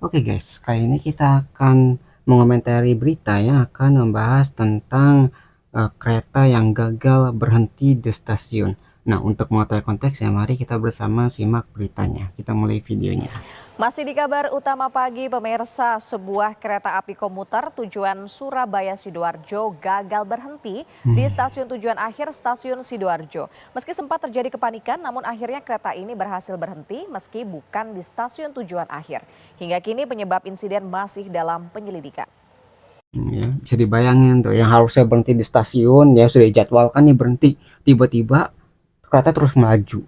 Oke guys, kali ini kita akan mengomentari berita yang akan membahas tentang kereta yang gagal berhenti di stasiun. Nah, untuk mengetahui konteksnya, mari kita bersama simak beritanya. Kita mulai videonya. Masih di kabar utama pagi pemirsa, sebuah kereta api komuter tujuan Surabaya Sidoarjo gagal berhenti di stasiun tujuan akhir stasiun Sidoarjo. Meski sempat terjadi kepanikan, namun akhirnya kereta ini berhasil berhenti meski bukan di stasiun tujuan akhir. Hingga kini penyebab insiden masih dalam penyelidikan. Ya, bisa dibayangin tuh, yang harusnya berhenti di stasiun, ya sudah dijadwalkan nih berhenti. Tiba-tiba kereta terus melaju.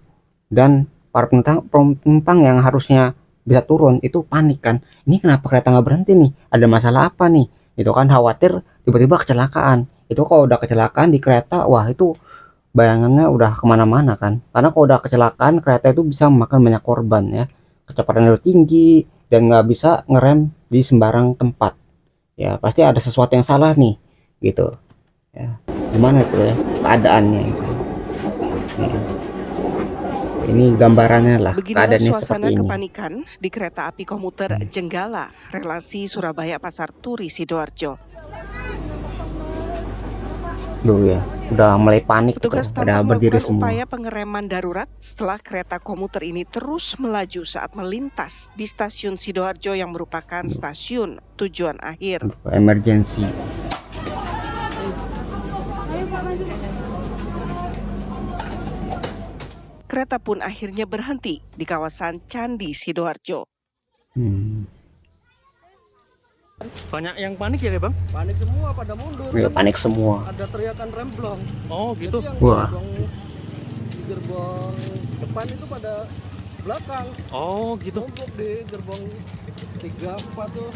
Dan para penumpang yang harusnya bisa turun itu panik kan, ini kenapa kereta nggak berhenti nih, ada masalah apa nih, itu kan khawatir tiba-tiba kecelakaan. Itu kalau udah kecelakaan di kereta, wah itu bayangannya udah kemana-mana kan, karena kalau udah kecelakaan kereta itu bisa memakan banyak korban ya, kecepatan udah tinggi dan nggak bisa ngerem di sembarang tempat, ya pasti ada sesuatu yang salah nih gitu ya. Gimana itu ya keadaannya gitu. Ini gambarannya lah, Beginilah keadaannya seperti suasana ini. kepanikan di kereta api komuter Jenggala, relasi Surabaya Pasar Turi Sidoarjo. Dulu ya, udah mulai panik tuh, Petugas pada tampak berdiri melakukan semua. upaya pengereman darurat setelah kereta komuter ini terus melaju saat melintas di stasiun Sidoarjo yang merupakan stasiun tujuan akhir. Emergency. Kereta pun akhirnya berhenti di kawasan Candi Sidoarjo. Banyak yang panik ya, Bang? Panik semua, pada mundur. Ya, panik semua. Ada teriakan remblong. Oh, gitu. Jadi yang Wah. di gerbong depan itu pada belakang. Oh, gitu. Numpuk di gerbong 3, 4 tuh.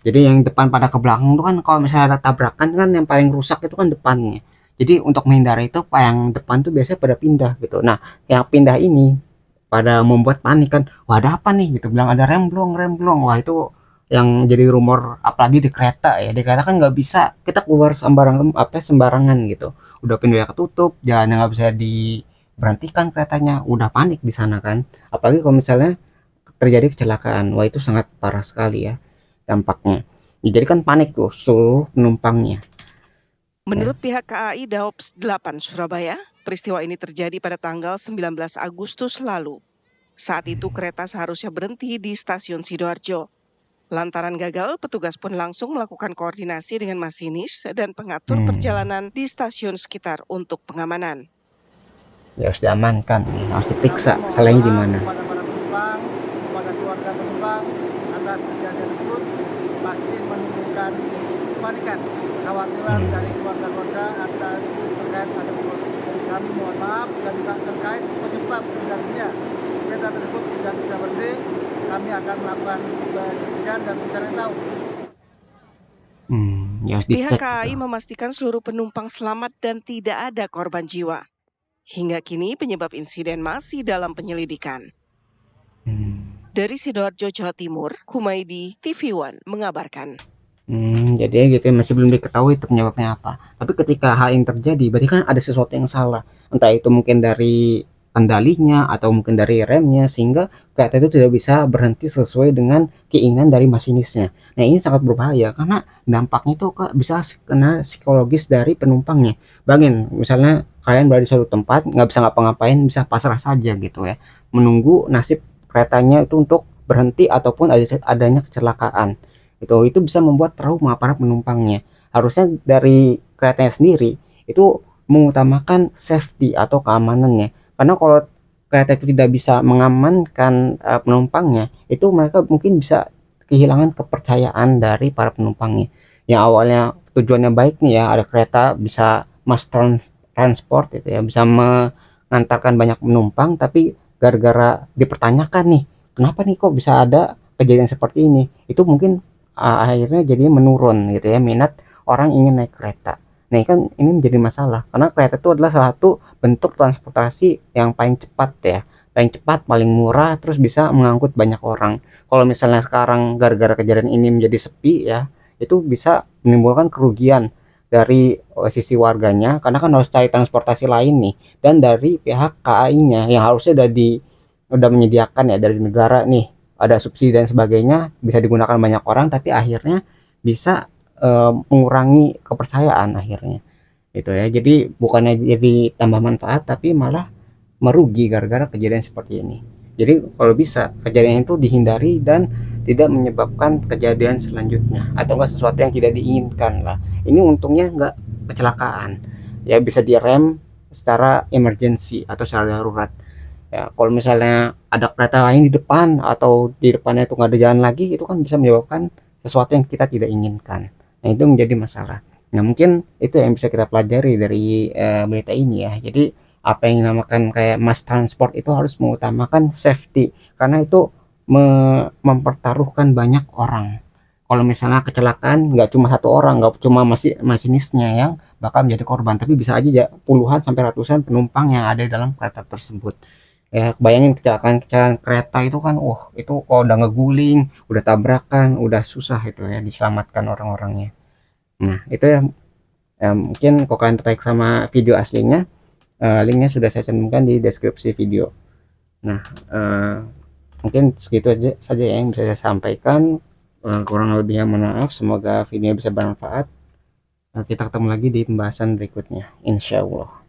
Jadi yang depan pada ke belakang tuh kan, kalau misalnya ada tabrakan kan yang paling rusak itu kan depannya. Jadi untuk menghindari itu, pak yang depan tuh biasanya pada pindah gitu. Nah, yang pindah ini pada membuat panik kan. Wah, ada apa nih gitu, bilang ada remblong, remblong. Wah, itu yang jadi rumor, apalagi di kereta ya. Di kereta kan nggak bisa kita keluar sembarangan gitu. Udah pintunya ketutup, jalannya nggak bisa diberhentikan keretanya. Udah panik di sana kan. Apalagi kalau misalnya terjadi kecelakaan. Wah, itu sangat parah sekali ya dampaknya. Ya, jadi kan panik tuh seluruh penumpangnya. Menurut pihak KAI Daops 8 Surabaya, peristiwa ini terjadi pada tanggal 19 Agustus lalu. Saat itu kereta seharusnya berhenti di stasiun Sidoarjo. Lantaran gagal, petugas pun langsung melakukan koordinasi dengan masinis dan pengatur perjalanan di stasiun sekitar untuk pengamanan. Ya harus diamankan, harus diperiksa salahnya di mana. Kepada para penumpang, kepada keluarga penumpang atas kejadian tersebut pasti menimbulkan kepanikan, kekhawatiran dari keluarga-keluarga atas terkait ada tersebut. Kami mohon maaf dan juga terkait penyebab terjadinya kereta tersebut tidak bisa berhenti. Kami akan melakukan penyelidikan dan mencari tahu. Ya harus Pihak dicek KAI gitu. memastikan seluruh penumpang selamat dan tidak ada korban jiwa. Hingga kini penyebab insiden masih dalam penyelidikan. Dari Sidoarjo, Jawa Timur, Kumaidi, TV One mengabarkan. Jadi gitu ya, masih belum diketahui itu penyebabnya apa. Tapi ketika hal yang terjadi, berarti kan ada sesuatu yang salah. Entah itu mungkin dari kendalinya atau mungkin dari remnya, sehingga kereta itu tidak bisa berhenti sesuai dengan keinginan dari masinisnya. Nah, ini sangat berbahaya karena dampaknya itu bisa kena psikologis dari penumpangnya. Bayangin, misalnya kalian berada di suatu tempat, nggak bisa ngapa-ngapain, bisa pasrah saja gitu ya, menunggu nasib keretanya itu untuk berhenti ataupun adanya kecelakaan. Itu bisa membuat trauma para penumpangnya. Harusnya dari keretanya sendiri itu mengutamakan safety atau keamanannya. Karena kalau kereta itu tidak bisa mengamankan penumpangnya, itu mereka mungkin bisa kehilangan kepercayaan dari para penumpangnya. Yang awalnya tujuannya baik nih ya, ada kereta bisa mass transport itu ya, bisa mengantarkan banyak penumpang, tapi gara-gara dipertanyakan nih, kenapa nih kok bisa ada kejadian seperti ini? Itu mungkin akhirnya jadi menurun gitu ya, minat orang ingin naik kereta. Nah, kan ini menjadi masalah karena kereta itu adalah salah satu bentuk transportasi yang paling cepat ya, paling cepat, paling murah, terus bisa mengangkut banyak orang. Kalau misalnya sekarang gara-gara kejadian ini menjadi sepi ya, itu bisa menimbulkan kerugian dari sisi warganya karena kan harus cari transportasi lain nih, dan dari pihak KAI-nya yang harusnya udah menyediakan ya dari negara nih ada subsidi dan sebagainya, bisa digunakan banyak orang, tapi akhirnya bisa mengurangi kepercayaan akhirnya gitu ya. Jadi bukannya jadi tambah manfaat, tapi malah merugi gara-gara kejadian seperti ini. Jadi kalau bisa kejadian itu dihindari dan tidak menyebabkan kejadian selanjutnya atau enggak sesuatu yang tidak diinginkan lah. Ini untungnya enggak kecelakaan, ya bisa direm secara emergency atau secara darurat. Ya kalau misalnya ada kereta lain di depan atau di depannya itu nggak ada jalan lagi, itu kan bisa menyebabkan sesuatu yang kita tidak inginkan. Nah itu menjadi masalah. Nah mungkin itu yang bisa kita pelajari dari berita ini ya. Jadi apa yang dinamakan kayak mass transport itu harus mengutamakan safety, karena itu mempertaruhkan banyak orang. Kalau misalnya kecelakaan, nggak cuma satu orang, nggak cuma masinisnya yang bakal menjadi korban, tapi bisa aja puluhan sampai ratusan penumpang yang ada di dalam kereta tersebut. Ya bayangin kecelakaan kereta itu kan, itu kalau udah ngeguling, udah tabrakan, udah susah itu ya diselamatkan orang-orangnya. Nah itu ya, mungkin kalau kalian tertarik sama video aslinya, linknya sudah saya cantumkan di deskripsi video. Nah mungkin segitu aja saja yang bisa saya sampaikan. Kurang lebihnya mohon maaf, semoga video bisa bermanfaat. Kita ketemu lagi di pembahasan berikutnya, insya Allah.